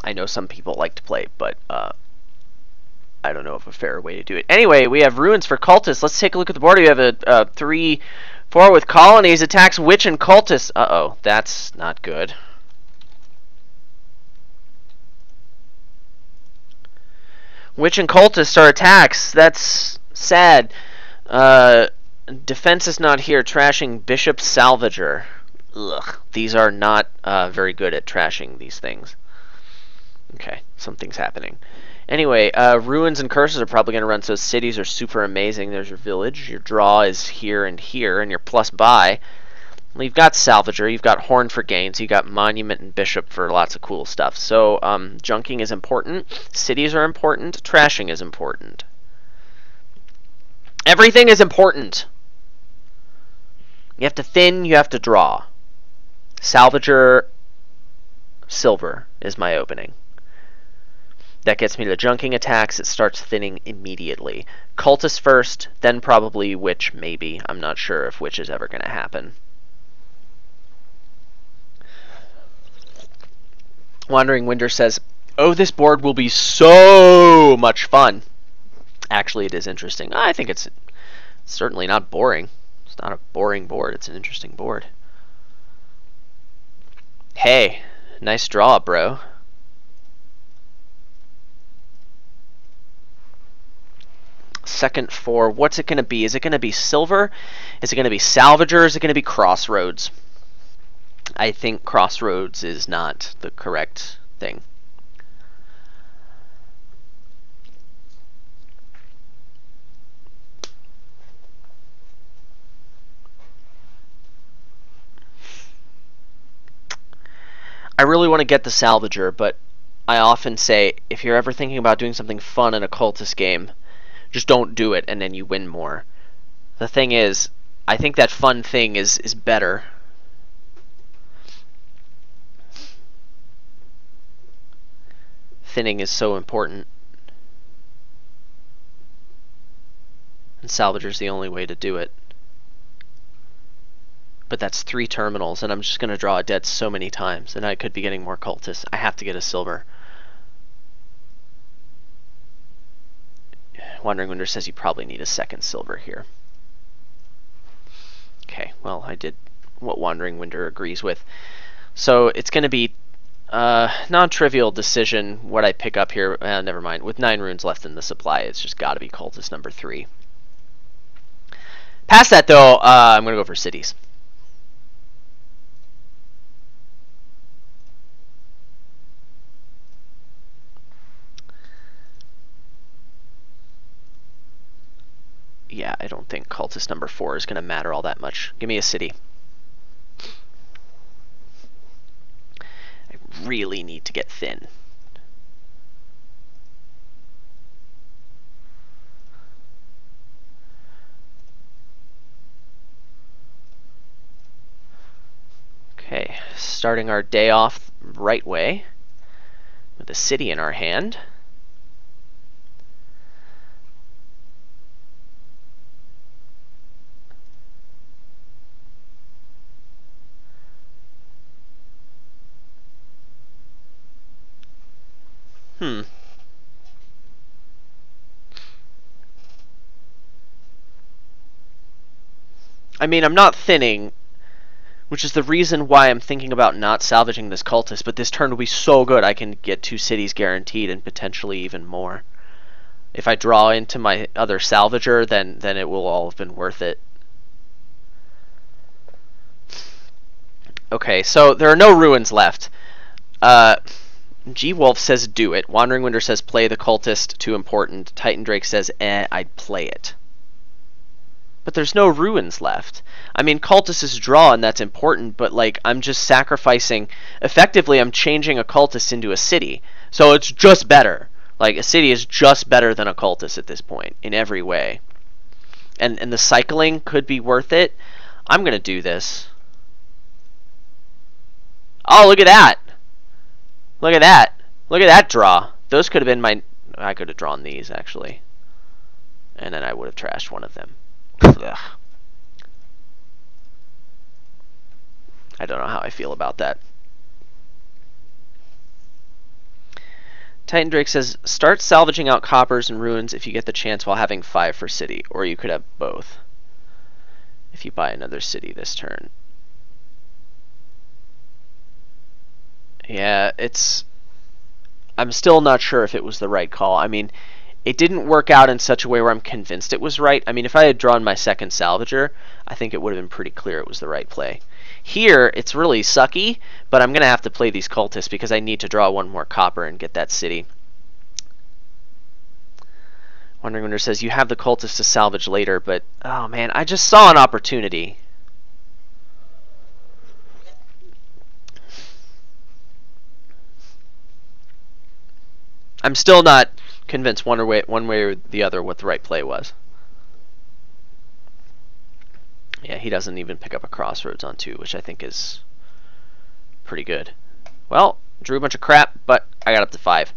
I know some people like to play, but I don't know of a fairer way to do it. Anyway, we have ruins for cultists. Let's take a look at the board. We have a 3-4 with colonies. Attacks witch and cultists. Uh-oh, that's not good. Witch and cultists are attacks. That's sad. Defense is not here. Trashing Bishop Salvager. Ugh. These are not very good at trashing these things. Okay, something's happening. Anyway, ruins and curses are probably going to run, so cities are super amazing. There's your village. Your draw is here, and your plus buy. Well, you've got Salvager, you've got Horn for gains, you've got Monument and Bishop for lots of cool stuff. So junking is important, cities are important, trashing is important. Everything is important. You have to thin, you have to draw. Salvager, silver is my opening. That gets me to junking attacks. It starts thinning immediately. Cultist first, then probably Witch, maybe. I'm not sure if Witch is ever going to happen. Wandering Winder says, oh, this board will be so much fun. Actually, it is interesting. I think it's certainly not boring. It's not a boring board. It's an interesting board. Hey, nice draw, bro. Second 4, what's it going to be? Is it going to be silver? Is it going to be Salvager? Is it going to be Crossroads? I think Crossroads is not the correct thing. I really want to get the Salvager, but I often say, if you're ever thinking about doing something fun in a cultist game, just don't do it, and then you win more. The thing is, I think that fun thing is better. Thinning is so important. And Salvager's the only way to do it. But that's 3 terminals, and I'm just going to draw a dead so many times, and I could be getting more cultists. I have to get a silver. Wandering Winder says you probably need a second silver here. Okay, well, I did what Wandering Winder agrees with. So it's going to be non-trivial decision what I pick up here. Never mind. With 9 runes left in the supply, it's just got to be cultist number 3. Past that, though, I'm going to go for cities. Yeah, I don't think cultist number 4 is going to matter all that much. Give me a city. I really need to get thin. Okay, starting our day off right way with a city in our hand. I mean, I'm not thinning, which is the reason why I'm thinking about not salvaging this cultist, but this turn will be so good I can get 2 cities guaranteed and potentially even more. If I draw into my other salvager, then it will all have been worth it. Okay, so there are no ruins left. G-Wolf says do it. Wandering Winder says play the cultist, too important. Titan Drake says I'd play it. But there's no ruins left. I mean, cultist is draw, and that's important, but like I'm just sacrificing. Effectively, I'm changing a cultist into a city. So it's just better. Like, a city is just better than a cultist at this point, in every way. And the cycling could be worth it. I'm going to do this. Oh, look at that. Look at that. Look at that draw. Those could have been my... I could have drawn these, actually. And then I would have trashed one of them. Ugh. I don't know how I feel about that. Titan Drake says, start salvaging out coppers and ruins if you get the chance while having 5 for city, or you could have both if you buy another city this turn. Yeah, I'm still not sure if it was the right call. I mean, it didn't work out in such a way where I'm convinced it was right. I mean, if I had drawn my second salvager, I think it would have been pretty clear it was the right play. Here, it's really sucky, but I'm going to have to play these cultists because I need to draw 1 more copper and get that city. Wandering Winter says, you have the cultists to salvage later, but, oh man, I just saw an opportunity. I'm still not convinced one way or the other what the right play was. Yeah, he doesn't even pick up a crossroads on 2, which I think is pretty good. Well, drew a bunch of crap, but I got up to 5.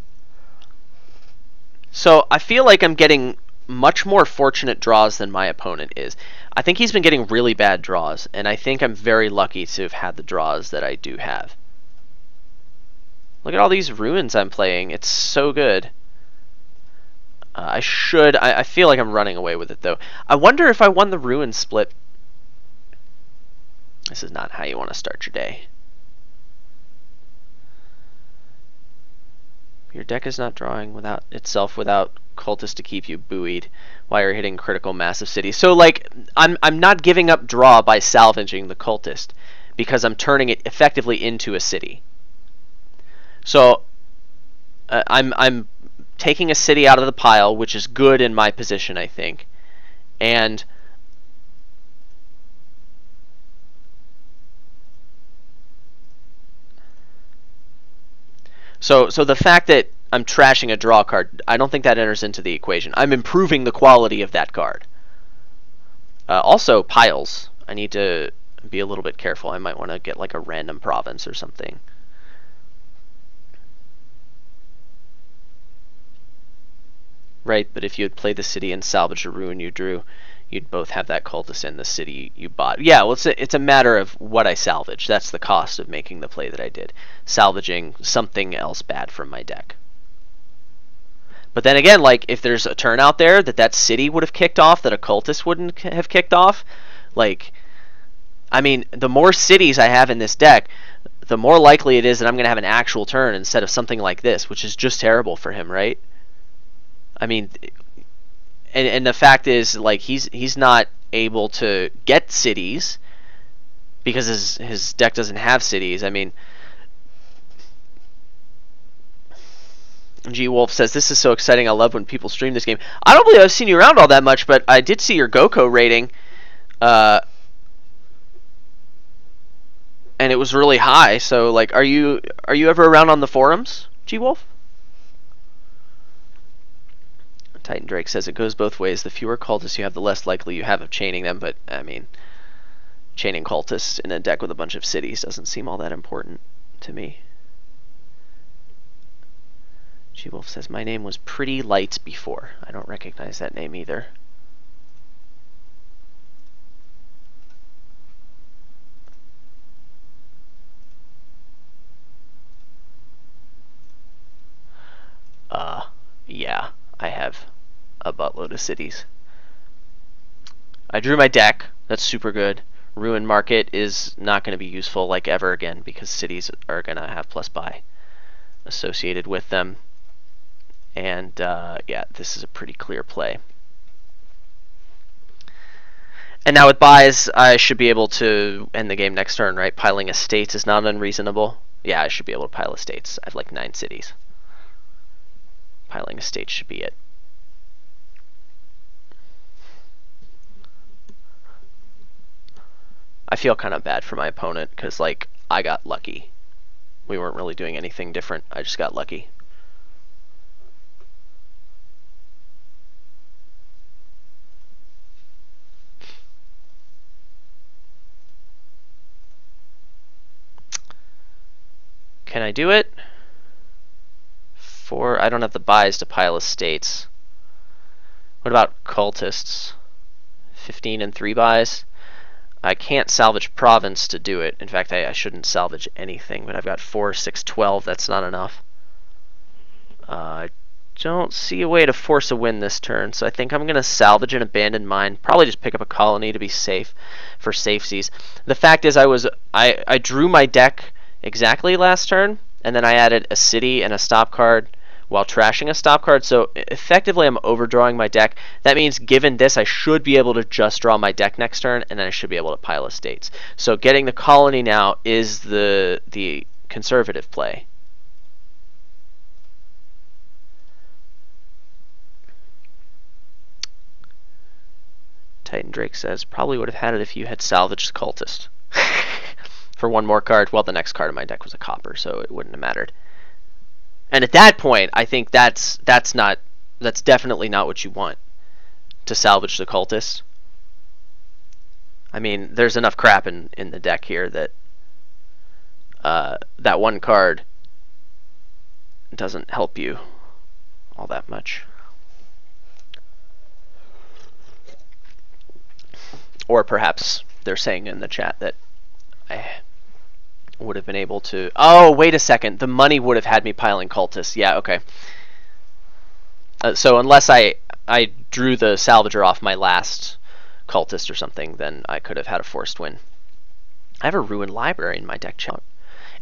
So I feel like I'm getting much more fortunate draws than my opponent is. I think he's been getting really bad draws, and I think I'm very lucky to have had the draws that I do have. Look at all these ruins I'm playing. It's so good. I feel like I'm running away with it, though. I wonder if I won the ruin split. This is not how you want to start your day. Your deck is not drawing without cultists to keep you buoyed while you're hitting critical massive cities. So like I'm not giving up draw by salvaging the cultist because I'm turning it effectively into a city. So I'm taking a city out of the pile, which is good in my position, I think, and So the fact that I'm trashing a draw card, I don't think that enters into the equation. I'm improving the quality of that card. Also, piles. I need to be a little bit careful. I might want to get like a random province or something. Right, but if you had played the city and salvaged a ruin you drew, you'd both have that cultist in the city you bought. Yeah, well, it's a matter of what I salvage. That's the cost of making the play that I did. Salvaging something else bad from my deck. But then again, like, if there's a turn out there that city would have kicked off, that a cultist wouldn't have kicked off, like, I mean, the more cities I have in this deck, the more likely it is that I'm going to have an actual turn instead of something like this, which is just terrible for him, right? I mean... And the fact is, like, he's not able to get cities because his deck doesn't have cities. I mean, G Wolf says, this is so exciting. I love when people stream this game. I don't believe I've seen you around all that much, but I did see your GoCo rating. And it was really high. So, like, are you ever around on the forums, G Wolf? Titan Drake says it goes both ways. The fewer cultists you have, the less likely you have of chaining them. But, I mean, chaining cultists in a deck with a bunch of cities doesn't seem all that important to me. G-Wolf says, my name was Pretty Light before. I don't recognize that name either. Yeah, I have a buttload of cities. I drew my deck. That's super good. Ruin Market is not going to be useful like ever again because cities are going to have plus buy associated with them. And yeah, this is a pretty clear play. And now with buys, I should be able to end the game next turn, right? Piling estates is not unreasonable. Yeah, I should be able to pile estates. I have like 9 cities. Piling estates should be it. I feel kind of bad for my opponent because, like, I got lucky. We weren't really doing anything different. I just got lucky. Can I do it? I don't have the buys to pile estates. What about cultists? 15 and 3 buys. I can't salvage province to do it. In fact, I shouldn't salvage anything, but I've got 4, 6, 12. That's not enough. I don't see a way to force a win this turn, so I think I'm going to salvage an abandoned mine. Probably just pick up a colony to be safe for safesies. The fact is I drew my deck exactly last turn, and then I added a city and a stop card while trashing a stop card, so effectively I'm overdrawing my deck. That means given this, I should be able to just draw my deck next turn, and then I should be able to pile estates. So getting the colony now is the conservative play. Titan Drake says, probably would have had it if you had salvaged the Cultist. For one more card. Well, the next card in my deck was a copper, so it wouldn't have mattered. And at that point, I think that's definitely not what you want, to salvage the Cultist. I mean, there's enough crap in the deck here that that one card doesn't help you all that much. Or perhaps they're saying in the chat that I would have been able to... Oh, wait a second. The money would have had me piling cultists. Yeah, okay. So unless I drew the salvager off my last cultist or something, then I could have had a forced win. I have a ruined library in my deck.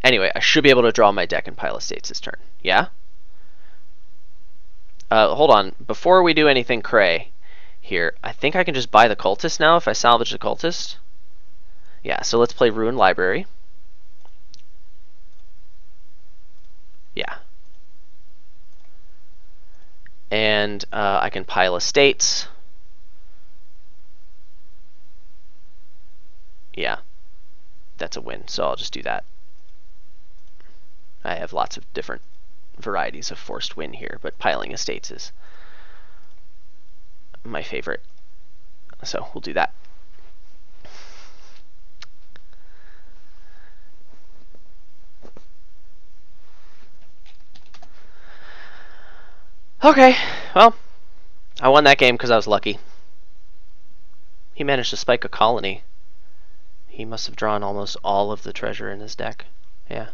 Anyway, I should be able to draw my deck and pile estates this turn. Yeah? Hold on. Before we do anything cray here, I think I can just buy the cultist now if I salvage the cultist. Yeah, so let's play ruined library. Yeah. And I can pile estates. Yeah, that's a win, so I'll just do that. I have lots of different varieties of forced win here, but piling estates is my favorite. So we'll do that. Okay, well, I won that game because I was lucky. He managed to spike a colony. He must have drawn almost all of the treasure in his deck. Yeah.